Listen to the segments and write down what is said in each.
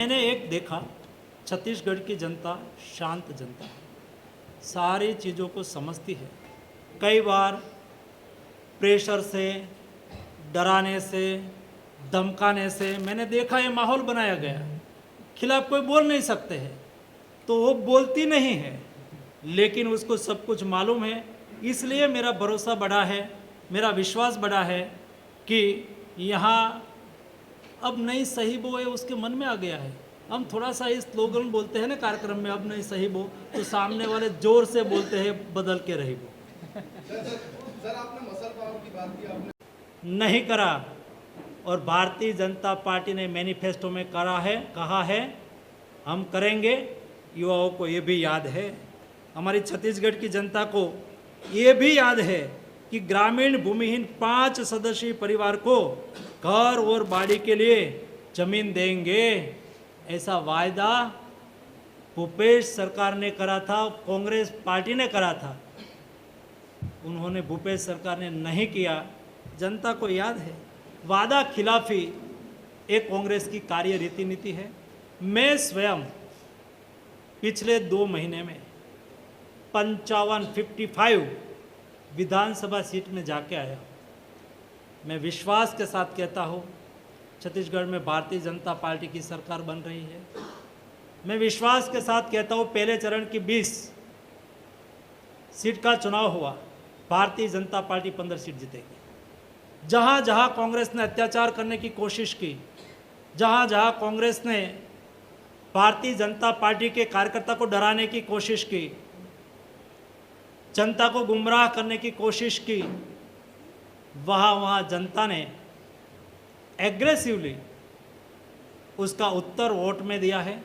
मैंने एक देखा, छत्तीसगढ़ की जनता शांत जनता है, सारी चीज़ों को समझती है। कई बार प्रेशर से, डराने से, धमकाने से मैंने देखा ये माहौल बनाया गया, खिलाफ कोई बोल नहीं सकते हैं तो वो बोलती नहीं है, लेकिन उसको सब कुछ मालूम है। इसलिए मेरा भरोसा बढ़ा है, मेरा विश्वास बढ़ा है कि यहाँ अब नहीं सही बो है उसके मन में आ गया है। हम थोड़ा सा इस स्लोगन बोलते हैं ना कार्यक्रम में, अब नहीं सही बो, तो सामने वाले जोर से बोलते हैं बदल के रही बो। सर आपने मसल पावर की बात की, आपने नहीं करा, और भारतीय जनता पार्टी ने मैनिफेस्टो में कहा है हम करेंगे। युवाओं को ये भी याद है, हमारी छत्तीसगढ़ की जनता को ये भी याद है कि ग्रामीण भूमिहीन 5 सदस्यीय परिवार को घर और बाड़ी के लिए जमीन देंगे। ऐसा वायदा भूपेश सरकार ने करा था, कांग्रेस पार्टी ने करा था। उन्होंने, भूपेश सरकार ने नहीं किया। जनता को याद है, वादा खिलाफी एक कांग्रेस की कार्य रीति नीति है। मैं स्वयं पिछले 2 महीने में 55 विधानसभा सीट में जाके आया। मैं विश्वास के साथ कहता हूँ, छत्तीसगढ़ में भारतीय जनता पार्टी की सरकार बन रही है। मैं विश्वास के साथ कहता हूँ, पहले चरण की 20 सीट का चुनाव हुआ, भारतीय जनता पार्टी 15 सीट जीतेगी। जहाँ जहाँ कांग्रेस ने अत्याचार करने की कोशिश की, जहाँ जहाँ कांग्रेस ने भारतीय जनता पार्टी के कार्यकर्ता को डराने की कोशिश की, जनता को गुमराह करने की कोशिश की, वहाँ जनता ने एग्रेसिवली उसका उत्तर वोट में दिया है।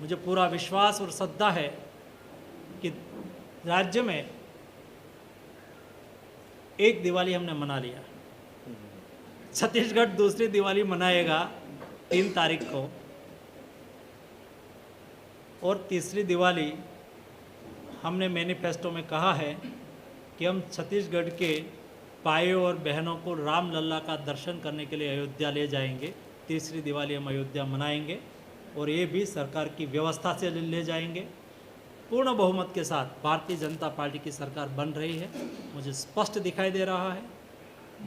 मुझे पूरा विश्वास और श्रद्धा है कि राज्य में एक दिवाली हमने मना लिया, छत्तीसगढ़ दूसरी दिवाली मनाएगा 3 तारीख को, और तीसरी दिवाली हमने मैनिफेस्टो में कहा है कि हम छत्तीसगढ़ के भाइयों और बहनों को रामलला का दर्शन करने के लिए अयोध्या ले जाएंगे। तीसरी दिवाली हम अयोध्या मनाएंगे और ये भी सरकार की व्यवस्था से ले जाएंगे। पूर्ण बहुमत के साथ भारतीय जनता पार्टी की सरकार बन रही है, मुझे स्पष्ट दिखाई दे रहा है।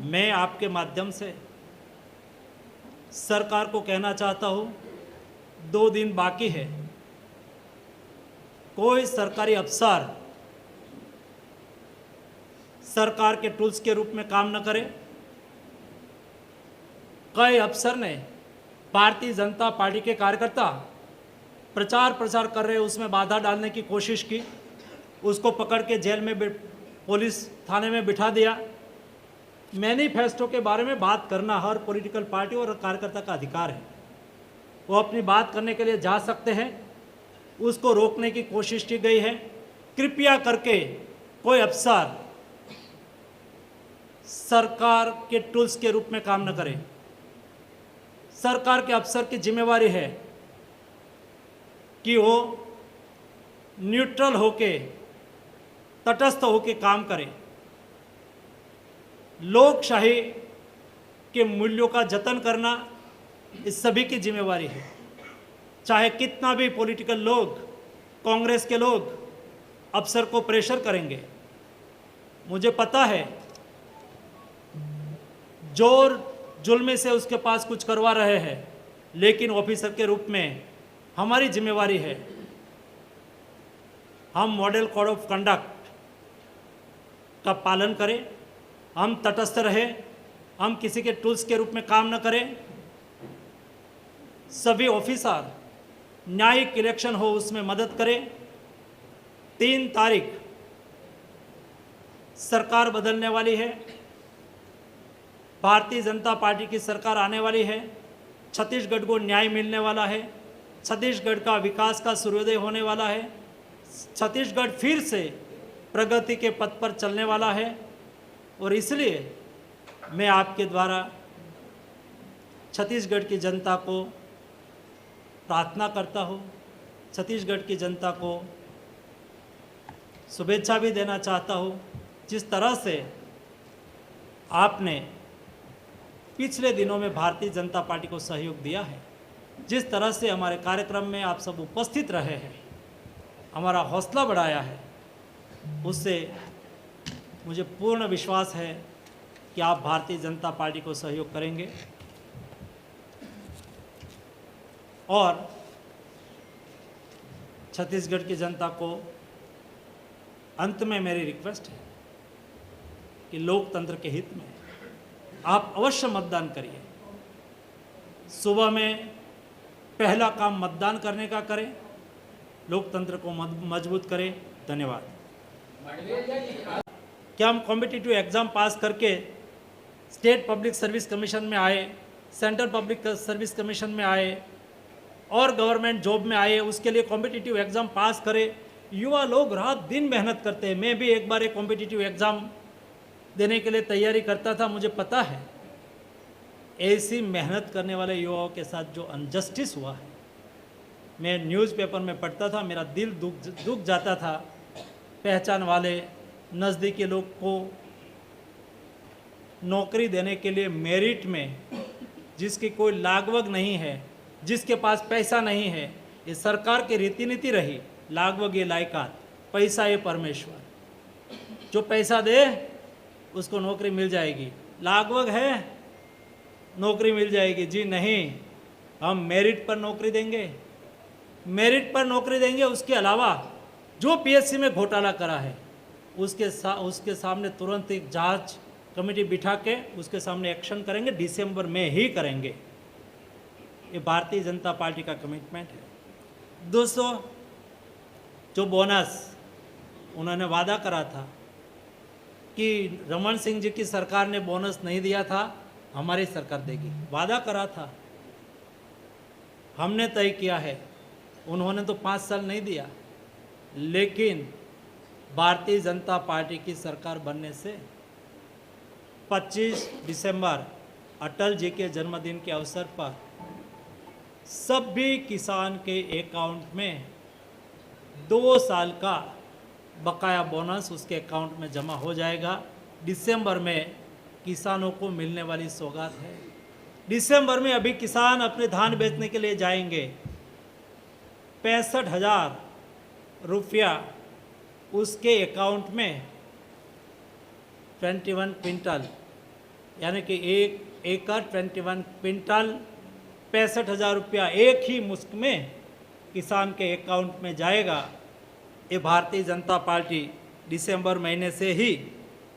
मैं आपके माध्यम से सरकार को कहना चाहता हूँ, 2 दिन बाकी है, कोई सरकारी अफसर सरकार के टूल्स के रूप में काम न करे। कई अफसर ने भारतीय जनता पार्टी के कार्यकर्ता प्रचार कर रहे, उसमें बाधा डालने की कोशिश की, उसको पकड़ के जेल में, पुलिस थाने में बिठा दिया। मैनिफेस्टो के बारे में बात करना हर पॉलिटिकल पार्टी और कार्यकर्ता का अधिकार है, वो अपनी बात करने के लिए जा सकते हैं। उसको रोकने की कोशिश की गई है। कृपया करके कोई अफसर सरकार के टूल्स के रूप में काम न करे। सरकार के अफसर की जिम्मेवारी है कि वो न्यूट्रल होके, तटस्थ होके काम करे। लोकशाही के मूल्यों का जतन करना इस सभी की जिम्मेवारी है। चाहे कितना भी पॉलिटिकल लोग, कांग्रेस के लोग अफसर को प्रेशर करेंगे, मुझे पता है जोर जुल्म से उसके पास कुछ करवा रहे हैं, लेकिन ऑफिसर के रूप में हमारी जिम्मेवारी है, हम मॉडल कोड ऑफ कंडक्ट का पालन करें, हम तटस्थ रहें, हम किसी के टूल्स के रूप में काम न करें। सभी ऑफिसर न्यायिक इलेक्शन हो उसमें मदद करें। 3 तारीख सरकार बदलने वाली है, भारतीय जनता पार्टी की सरकार आने वाली है। छत्तीसगढ़ को न्याय मिलने वाला है, छत्तीसगढ़ का विकास का सूर्योदय होने वाला है, छत्तीसगढ़ फिर से प्रगति के पथ पर चलने वाला है। और इसलिए मैं आपके द्वारा छत्तीसगढ़ की जनता को प्रार्थना करता हूँ, छत्तीसगढ़ की जनता को शुभेच्छा भी देना चाहता हूँ। जिस तरह से आपने पिछले दिनों में भारतीय जनता पार्टी को सहयोग दिया है, जिस तरह से हमारे कार्यक्रम में आप सब उपस्थित रहे हैं, हमारा हौसला बढ़ाया है, उससे मुझे पूर्ण विश्वास है कि आप भारतीय जनता पार्टी को सहयोग करेंगे। और छत्तीसगढ़ की जनता को अंत में मेरी रिक्वेस्ट है कि लोकतंत्र के हित में आप अवश्य मतदान करिए। सुबह में पहला काम मतदान करने का करें, लोकतंत्र को मजबूत करें। धन्यवाद। क्या हम कॉम्पिटिटिव एग्ज़ाम पास करके स्टेट पब्लिक सर्विस कमीशन में आए, सेंट्रल पब्लिक सर्विस कमीशन में आए और गवर्नमेंट जॉब में आए, उसके लिए कॉम्पिटिटिव एग्ज़ाम पास करें? युवा लोग रात दिन मेहनत करते हैं। मैं भी एक बार एक कॉम्पिटिटिव एग्ज़ाम देने के लिए तैयारी करता था, मुझे पता है ऐसी मेहनत करने वाले युवाओं के साथ जो अनजस्टिस हुआ है, मैं न्यूज़पेपर में पढ़ता था, मेरा दिल दुख जाता था। पहचान वाले नज़दीकी लोग को नौकरी देने के लिए मेरिट में, जिसकी कोई लागवग नहीं है, जिसके पास पैसा नहीं है, ये सरकार की रीति नीति रही। लागवग ये लायकात, पैसा ये परमेश्वर। जो पैसा दे उसको नौकरी मिल जाएगी, लागवग है नौकरी मिल जाएगी। जी नहीं, हम मेरिट पर नौकरी देंगे, मेरिट पर नौकरी देंगे। उसके अलावा जो पीएससी में घोटाला करा है उसके सामने तुरंत एक जांच कमेटी बिठा के उसके सामने एक्शन करेंगे, दिसंबर में ही करेंगे। ये भारतीय जनता पार्टी का कमिटमेंट है। दोस्तों, जो बोनस उन्होंने वादा करा था कि रमन सिंह जी की सरकार ने बोनस नहीं दिया था, हमारी सरकार देगी, वादा करा था, हमने तय किया है। उन्होंने तो 5 साल नहीं दिया, लेकिन भारतीय जनता पार्टी की सरकार बनने से 25 दिसंबर अटल जी के जन्मदिन के अवसर पर सभी किसान के अकाउंट में 2 साल का बकाया बोनस उसके अकाउंट में जमा हो जाएगा। दिसंबर में किसानों को मिलने वाली सौगात है। दिसंबर में अभी किसान अपने धान बेचने के लिए जाएंगे, 65,000 रुपया उसके अकाउंट में 21 क्विंटल, यानी कि एक एकड़ 21 क्विंटल 65,000 रुपया एक ही मुश्त में किसान के अकाउंट में जाएगा। ये भारतीय जनता पार्टी दिसंबर महीने से ही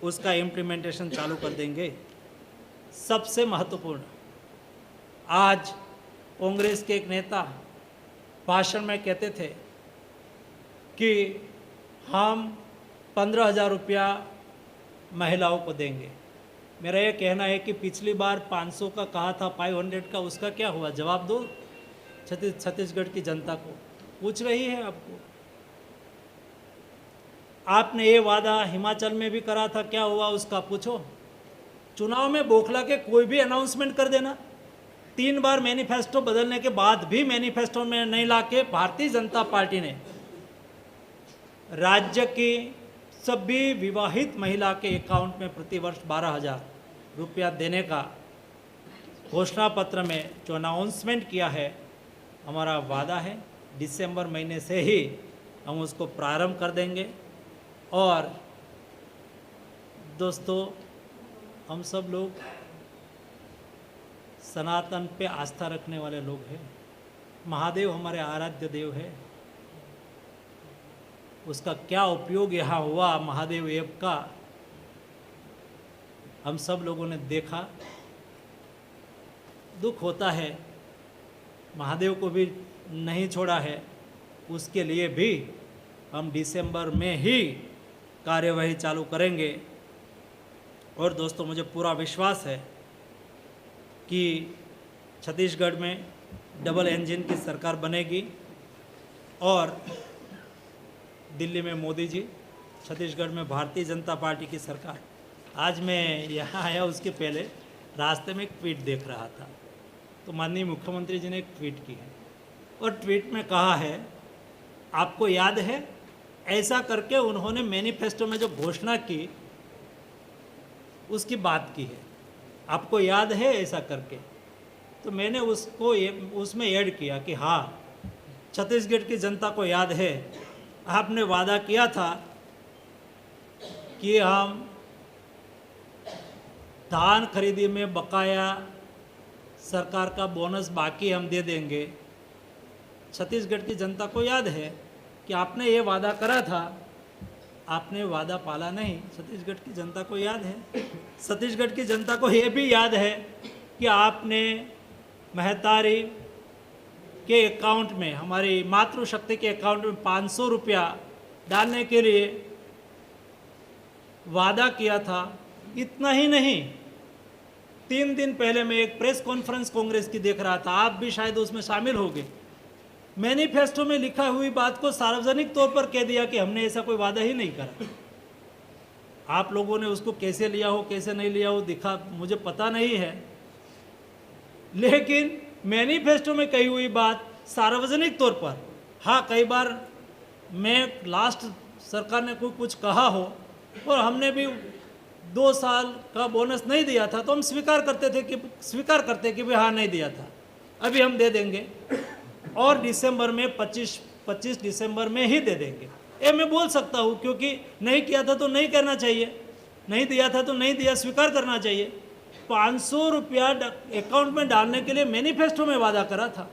उसका इम्प्लीमेंटेशन चालू कर देंगे। सबसे महत्वपूर्ण, आज कांग्रेस के एक नेता भाषण में कहते थे कि हम 15,000 रुपया महिलाओं को देंगे। मेरा ये कहना है कि पिछली बार 500 का कहा था, 500 का, उसका क्या हुआ? जवाब दो छत्तीसगढ़ की जनता को, पूछ रही है आपको। आपने ये वादा हिमाचल में भी करा था, क्या हुआ उसका? पूछो। चुनाव में बौखला के कोई भी अनाउंसमेंट कर देना। 3 बार मैनिफेस्टो बदलने के बाद भी मैनिफेस्टो में नहीं लाके भारतीय जनता पार्टी ने राज्य की सभी विवाहित महिला के अकाउंट में प्रतिवर्ष 12,000 रुपया देने का घोषणा पत्र में जो अनाउंसमेंट किया है, हमारा वादा है दिसंबर महीने से ही हम उसको प्रारंभ कर देंगे। और दोस्तों, हम सब लोग सनातन पे आस्था रखने वाले लोग हैं। महादेव हमारे आराध्य देव है। उसका क्या उपयोग यहाँ हुआ महादेव ऐप का, हम सब लोगों ने देखा। दुख होता है, महादेव को भी नहीं छोड़ा है, उसके लिए भी हम दिसंबर में ही कार्यवाही चालू करेंगे। और दोस्तों, मुझे पूरा विश्वास है कि छत्तीसगढ़ में डबल इंजन की सरकार बनेगी और दिल्ली में मोदी जी, छत्तीसगढ़ में भारतीय जनता पार्टी की सरकार। आज मैं यहाँ आया, उसके पहले रास्ते में एक ट्वीट देख रहा था, तो माननीय मुख्यमंत्री जी ने एक ट्वीट की है और ट्वीट में कहा है, आपको याद है, ऐसा करके उन्होंने मैनिफेस्टो में जो घोषणा की उसकी बात की है। आपको याद है ऐसा करके? तो मैंने उसको उसमें ऐड किया कि हाँ, छत्तीसगढ़ की जनता को याद है आपने वादा किया था कि हम धान खरीदी में बकाया सरकार का बोनस बाकी हम दे देंगे। छत्तीसगढ़ की जनता को याद है कि आपने ये वादा करा था, आपने वादा पाला नहीं। छत्तीसगढ़ की जनता को याद है, छत्तीसगढ़ की जनता को ये भी याद है कि आपने महतारी के अकाउंट में, हमारी मातृशक्ति के अकाउंट में 500 रुपया डालने के लिए वादा किया था। इतना ही नहीं, 3 दिन पहले मैं एक प्रेस कॉन्फ्रेंस कांग्रेस की देख रहा था, आप भी शायद उसमें शामिल होंगे। मैनिफेस्टो में लिखा हुई बात को सार्वजनिक तौर पर कह दिया कि हमने ऐसा कोई वादा ही नहीं करा। आप लोगों ने उसको कैसे लिया हो, कैसे नहीं लिया हो, दिखा मुझे पता नहीं है, लेकिन मैनिफेस्टो में कही हुई बात सार्वजनिक तौर पर, हाँ कई बार मैं लास्ट सरकार ने कोई कुछ कहा हो और हमने भी 2 साल का बोनस नहीं दिया था तो हम स्वीकार करते कि भाई हाँ नहीं दिया था, अभी हम दे देंगे और दिसंबर में 25 दिसंबर में ही दे देंगे। ये मैं बोल सकता हूँ, क्योंकि नहीं किया था तो नहीं करना चाहिए, नहीं दिया था तो नहीं दिया, स्वीकार करना चाहिए। 500 रुपया अकाउंट में डालने के लिए मैनिफेस्टो में वादा करा था,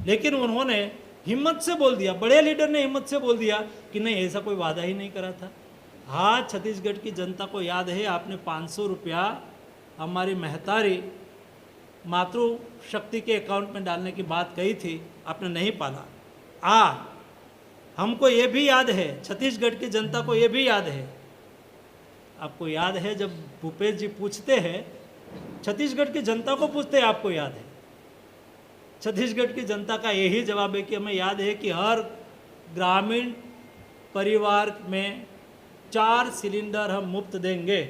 लेकिन उन्होंने हिम्मत से बोल दिया, बड़े लीडर ने हिम्मत से बोल दिया कि नहीं ऐसा कोई वादा ही नहीं करा था। हाँ, छत्तीसगढ़ की जनता को याद है आपने 500 रुपया हमारी महतारी मातृशक्ति के अकाउंट में डालने की बात कही थी, आपने नहीं पाला। हमको ये भी याद है, छत्तीसगढ़ की जनता को ये भी याद है। आपको याद है जब भूपेश जी पूछते हैं, छत्तीसगढ़ की जनता को पूछते हैं आपको याद है, छत्तीसगढ़ की जनता का यही जवाब है कि हमें याद है कि हर ग्रामीण परिवार में 4 सिलेंडर हम मुफ्त देंगे।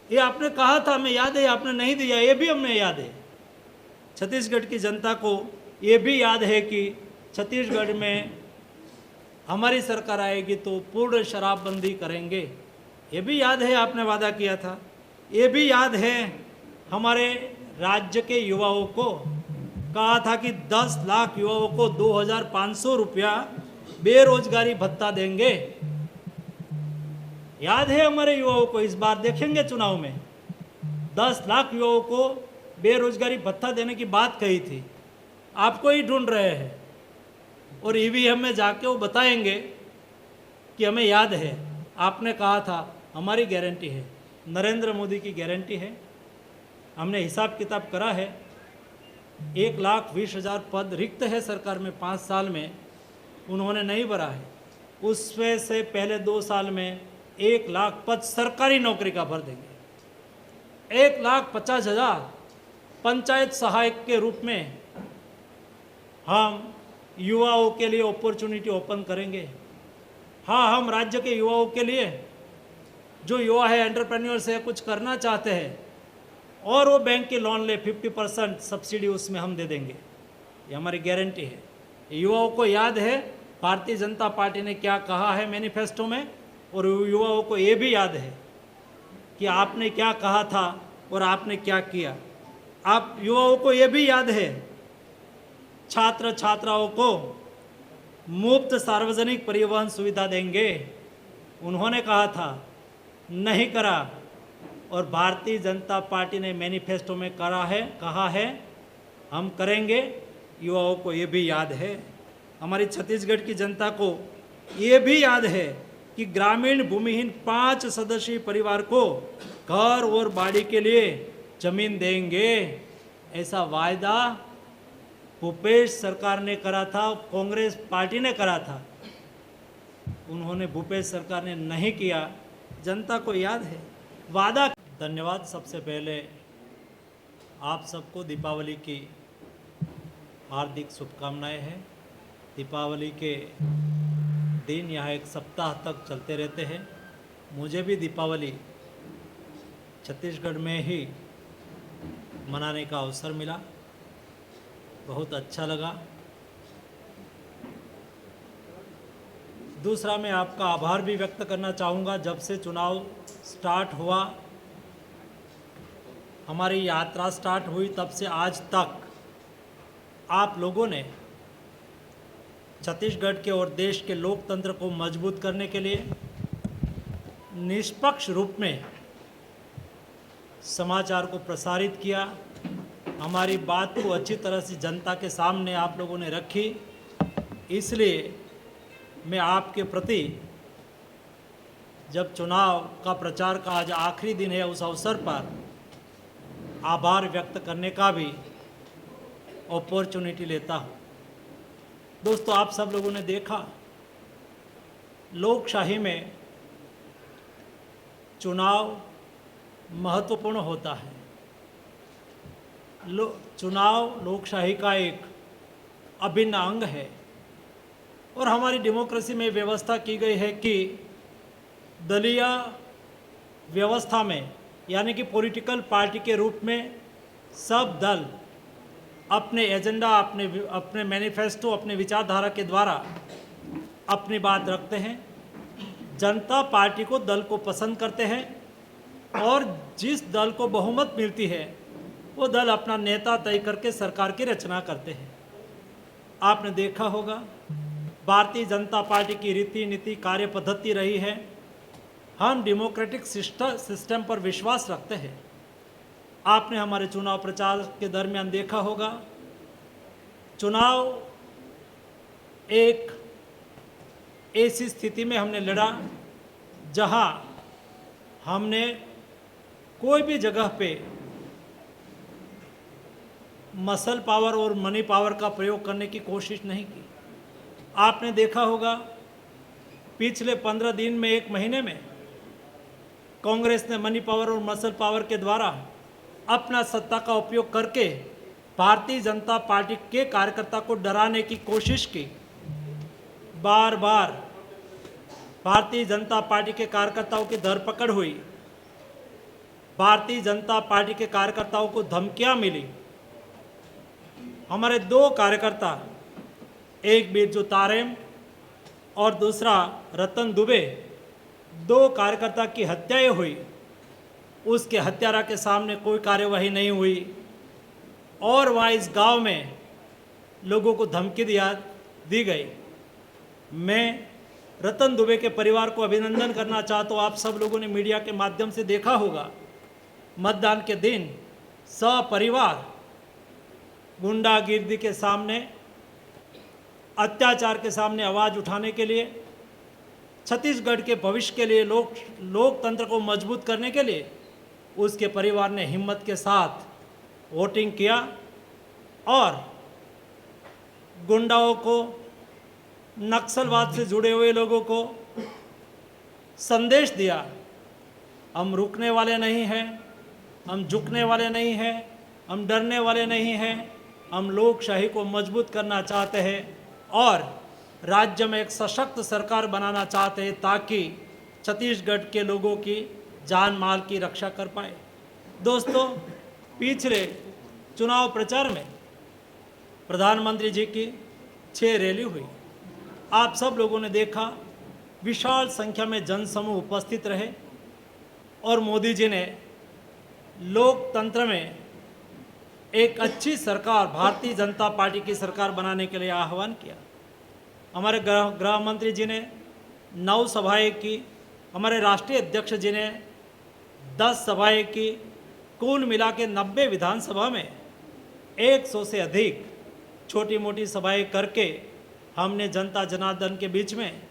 ये आपने कहा था, हमें याद है, आपने नहीं दिया, ये भी हमें याद है। छत्तीसगढ़ की जनता को ये भी याद है कि छत्तीसगढ़ में हमारी सरकार आएगी तो पूर्ण शराबबंदी करेंगे, ये भी याद है, आपने वादा किया था। ये भी याद है हमारे राज्य के युवाओं को कहा था कि 10 लाख युवाओं को 2500 रुपया बेरोजगारी भत्ता देंगे। याद है हमारे युवाओं को, इस बार देखेंगे चुनाव में 10 लाख युवाओं को बेरोजगारी भत्ता देने की बात कही थी। आपको ही ढूंढ रहे हैं और ईवीएम में जाके वो बताएंगे कि हमें याद है, आपने कहा था। हमारी गारंटी है, नरेंद्र मोदी की गारंटी है। हमने हिसाब किताब करा है, 1,20,000 पद रिक्त है सरकार में 5 साल में, उन्होंने नहीं भरा है। उसमें से पहले 2 साल में 1 लाख पद सरकारी नौकरी का भर देंगे। 1,50,000 पंचायत सहायक के रूप में हम युवाओं के लिए अपॉर्चुनिटी ओपन करेंगे। हाँ, हम राज्य के युवाओं के लिए, जो युवा है, एंटरप्रेन्योर्स है, कुछ करना चाहते हैं और वो बैंक के लोन ले, 50% सब्सिडी उसमें हम दे देंगे, ये हमारी गारंटी है। युवाओं को याद है भारतीय जनता पार्टी ने क्या कहा है मैनिफेस्टो में, और युवाओं को ये भी याद है कि आपने क्या कहा था और आपने क्या किया। आप युवाओं को ये भी याद है, छात्र छात्राओं को मुफ्त सार्वजनिक परिवहन सुविधा देंगे, उन्होंने कहा था, नहीं करा। और भारतीय जनता पार्टी ने मैनिफेस्टो में कहा है हम करेंगे। युवाओं को ये भी याद है, हमारी छत्तीसगढ़ की जनता को ये भी याद है कि ग्रामीण भूमिहीन 5 सदस्यीय परिवार को घर और बाड़ी के लिए जमीन देंगे। ऐसा वायदा भूपेश सरकार ने करा था, कांग्रेस पार्टी ने करा था, उन्होंने, भूपेश सरकार ने नहीं किया। जनता को याद है वादा। धन्यवाद। सबसे पहले आप सबको दीपावली की हार्दिक शुभकामनाएं हैं। दीपावली के दिन यहाँ एक सप्ताह तक चलते रहते हैं। मुझे भी दीपावली छत्तीसगढ़ में ही मनाने का अवसर मिला, बहुत अच्छा लगा। दूसरा, मैं आपका आभार भी व्यक्त करना चाहूँगा। जब से चुनाव स्टार्ट हुआ हमारी यात्रा स्टार्ट हुई तब से आज तक आप लोगों ने छत्तीसगढ़ के और देश के लोकतंत्र को मजबूत करने के लिए निष्पक्ष रूप में समाचार को प्रसारित किया। हमारी बात को अच्छी तरह से जनता के सामने आप लोगों ने रखी। इसलिए मैं आपके प्रति, जब चुनाव का प्रचार का आज आखिरी दिन है, उस अवसर पर आभार व्यक्त करने का भी अपॉर्चुनिटी लेता हूँ। दोस्तों, आप सब लोगों ने देखा, लोकशाही में चुनाव महत्वपूर्ण होता है। चुनाव लोकशाही का एक अभिन्न अंग है और हमारी डेमोक्रेसी में व्यवस्था की गई है कि दलीय व्यवस्था में, यानी कि पॉलिटिकल पार्टी के रूप में सब दल अपने एजेंडा, अपने मैनिफेस्टो, अपने विचारधारा के द्वारा अपनी बात रखते हैं। जनता पार्टी को, दल को पसंद करते हैं और जिस दल को बहुमत मिलती है वो दल अपना नेता तय करके सरकार की रचना करते हैं। आपने देखा होगा, भारतीय जनता पार्टी की रीति नीति कार्य पद्धति रही है। हम डेमोक्रेटिक सिस्टम पर विश्वास रखते हैं। आपने हमारे चुनाव प्रचार के दरमियान देखा होगा, चुनाव एक ऐसी स्थिति में हमने लड़ा जहां हमने कोई भी जगह पे मसल पावर और मनी पावर का प्रयोग करने की कोशिश नहीं की। आपने देखा होगा, पिछले 15 दिन में, 1 महीने में कांग्रेस ने मनी पावर और मसल पावर के द्वारा अपना सत्ता का उपयोग करके भारतीय जनता पार्टी के कार्यकर्ता को डराने की कोशिश की। बार बार भारतीय जनता पार्टी के कार्यकर्ताओं की धरपकड़ हुई, भारतीय जनता पार्टी के कार्यकर्ताओं को धमकियां मिली। हमारे 2 कार्यकर्ता, एक बिरजू तारेम और दूसरा रतन दुबे, 2 कार्यकर्ता की हत्याएं हुई। उसके हत्यारा के सामने कोई कार्यवाही नहीं हुई और वहाँ इस गांव में लोगों को धमकी दी गई। मैं रतन दुबे के परिवार को अभिनंदन करना चाहता हूँ। आप सब लोगों ने मीडिया के माध्यम से देखा होगा, मतदान के दिन सपरिवार गुंडागिर्दी के सामने, अत्याचार के सामने आवाज़ उठाने के लिए, छत्तीसगढ़ के भविष्य के लिए, लोकतंत्र को मजबूत करने के लिए उसके परिवार ने हिम्मत के साथ वोटिंग किया और गुंडाओं को, नक्सलवाद से जुड़े हुए लोगों को संदेश दिया, हम रुकने वाले नहीं हैं, हम झुकने वाले नहीं हैं, हम डरने वाले नहीं हैं, हम लोकशाही को मजबूत करना चाहते हैं और राज्य में एक सशक्त सरकार बनाना चाहते हैं ताकि छत्तीसगढ़ के लोगों की जान माल की रक्षा कर पाए। दोस्तों, पिछले चुनाव प्रचार में प्रधानमंत्री जी की 6 रैली हुई। आप सब लोगों ने देखा, विशाल संख्या में जनसमूह उपस्थित रहे और मोदी जी ने लोकतंत्र में एक अच्छी सरकार, भारतीय जनता पार्टी की सरकार बनाने के लिए आह्वान किया। हमारे गृह मंत्री जी ने 9 सभाएं की, हमारे राष्ट्रीय अध्यक्ष जी ने 10 सभाएं की। कुल मिला के 90 विधानसभा में 100 से अधिक छोटी मोटी सभाएं करके हमने जनता जनार्दन के बीच में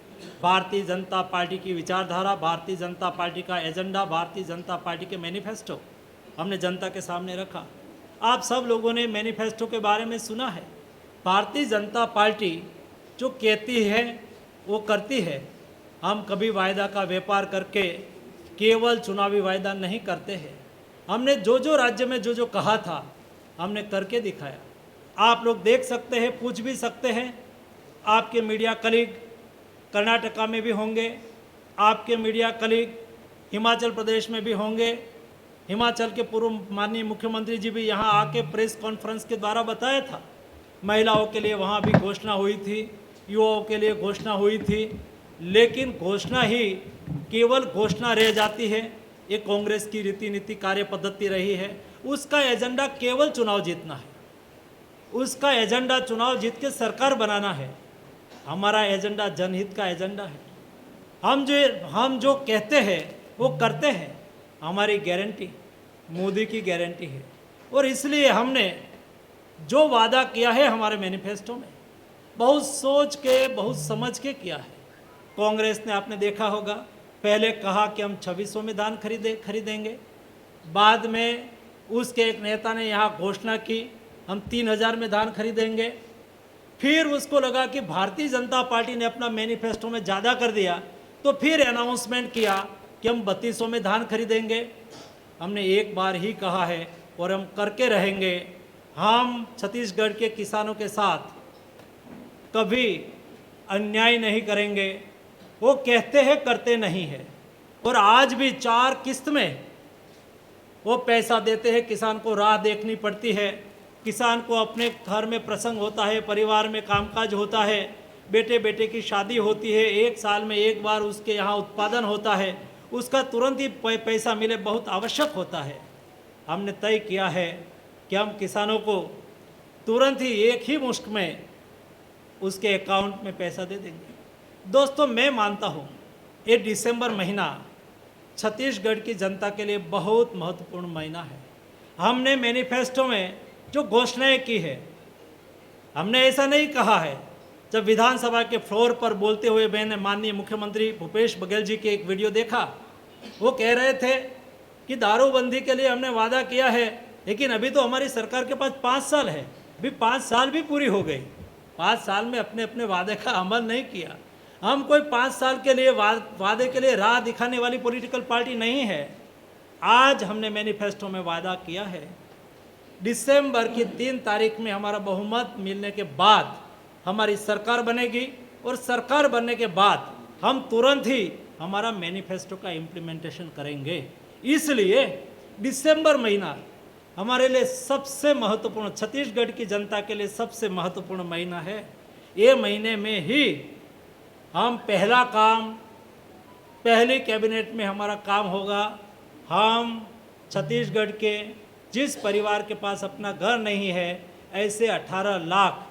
भारतीय जनता पार्टी की विचारधारा, भारतीय जनता पार्टी का एजेंडा, भारतीय जनता पार्टी के मैनिफेस्टो हमने जनता के सामने रखा। आप सब लोगों ने मैनिफेस्टो के बारे में सुना है। भारतीय जनता पार्टी जो कहती है वो करती है। हम कभी वायदा का व्यापार करके केवल चुनावी वायदा नहीं करते हैं। हमने जो राज्य में जो कहा था हमने करके दिखाया। आप लोग देख सकते हैं, पूछ भी सकते हैं। आपके मीडिया कलीग कर्नाटका में भी होंगे, आपके मीडिया कलीग हिमाचल प्रदेश में भी होंगे। हिमाचल के पूर्व माननीय मुख्यमंत्री जी भी यहाँ आके प्रेस कॉन्फ्रेंस के द्वारा बताया था। महिलाओं के लिए वहाँ भी घोषणा हुई थी, युवाओं के लिए घोषणा हुई थी, लेकिन घोषणा ही केवल घोषणा रह जाती है। ये कांग्रेस की रीति नीति कार्य पद्धति रही है। उसका एजेंडा केवल चुनाव जीतना है, उसका एजेंडा चुनाव जीत के सरकार बनाना है। हमारा एजेंडा जनहित का एजेंडा है। हम जो कहते हैं वो करते हैं। हमारी गारंटी मोदी की गारंटी है, और इसलिए हमने जो वादा किया है हमारे मैनिफेस्टो में, बहुत सोच के बहुत समझ के किया है। कांग्रेस ने आपने देखा होगा, पहले कहा कि हम 2600 में धान खरीदेंगे, बाद में उसके एक नेता ने यहाँ घोषणा की हम 3000 में धान खरीदेंगे। फिर उसको लगा कि भारतीय जनता पार्टी ने अपना मैनिफेस्टो में ज़्यादा कर दिया, तो फिर अनाउंसमेंट किया कि हम 3200 में धान खरीदेंगे। हमने एक बार ही कहा है और हम करके रहेंगे। हम छत्तीसगढ़ के किसानों के साथ कभी अन्याय नहीं करेंगे। वो कहते हैं करते नहीं है, और आज भी 4 किस्त में वो पैसा देते हैं। किसान को राह देखनी पड़ती है। किसान को अपने घर में प्रसंग होता है, परिवार में कामकाज होता है, बेटे की शादी होती है, 1 साल में एक बार उसके यहाँ उत्पादन होता है, उसका तुरंत ही पैसा मिले बहुत आवश्यक होता है। हमने तय किया है कि हम किसानों को तुरंत ही एक ही मुश्त में उसके अकाउंट में पैसा दे देंगे। दोस्तों, मैं मानता हूँ ये दिसंबर महीना छत्तीसगढ़ की जनता के लिए बहुत महत्वपूर्ण महीना है। हमने मैनिफेस्टो में जो घोषणाएं की है, हमने ऐसा नहीं कहा है। जब विधानसभा के फ्लोर पर बोलते हुए मैंने माननीय मुख्यमंत्री भूपेश बघेल जी के एक वीडियो देखा, वो कह रहे थे कि दारूबंदी के लिए हमने वादा किया है, लेकिन अभी तो हमारी सरकार के पास 5 साल है, अभी 5 साल भी पूरी हो गई। 5 साल में अपने अपने वादे का अमल नहीं किया। हम कोई 5 साल के लिए वादे के लिए राह दिखाने वाली पॉलिटिकल पार्टी नहीं है। आज हमने मैनिफेस्टो में वादा किया है, दिसंबर की 3 तारीख में हमारा बहुमत मिलने के बाद हमारी सरकार बनेगी, और सरकार बनने के बाद हम तुरंत ही हमारा मैनिफेस्टो का इम्प्लीमेंटेशन करेंगे। इसलिए दिसंबर महीना हमारे लिए सबसे महत्वपूर्ण, छत्तीसगढ़ की जनता के लिए सबसे महत्वपूर्ण महीना है। ये महीने में ही हम पहला काम, पहली कैबिनेट में हमारा काम होगा। हम छत्तीसगढ़ के जिस परिवार के पास अपना घर नहीं है, ऐसे 18 लाख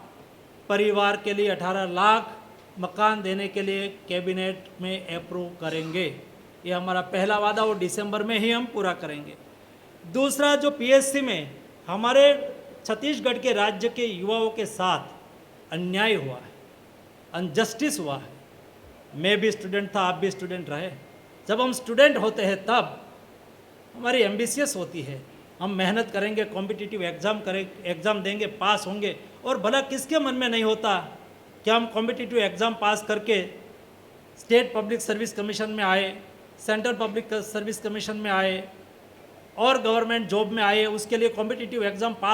परिवार के लिए 18 लाख मकान देने के लिए कैबिनेट में अप्रूव करेंगे। ये हमारा पहला वादा, वो दिसंबर में ही हम पूरा करेंगे। दूसरा, जो पीएससी में हमारे छत्तीसगढ़ के राज्य के युवाओं के साथ अन्याय हुआ है, अनजस्टिस हुआ है। मैं भी स्टूडेंट था, आप भी स्टूडेंट रहे। जब हम स्टूडेंट होते हैं तब हमारी एम्बिशियस होती है, हम मेहनत करेंगे, कॉम्पिटिटिव एग्ज़ाम देंगे, पास होंगे। और भला किसके मन में नहीं होता कि हम कॉम्पिटिटिव एग्ज़ाम पास करके स्टेट पब्लिक सर्विस कमीशन में आए, सेंट्रल पब्लिक सर्विस कमीशन में आए और गवर्नमेंट जॉब में आए, उसके लिए कॉम्पिटिटिव एग्ज़ाम पास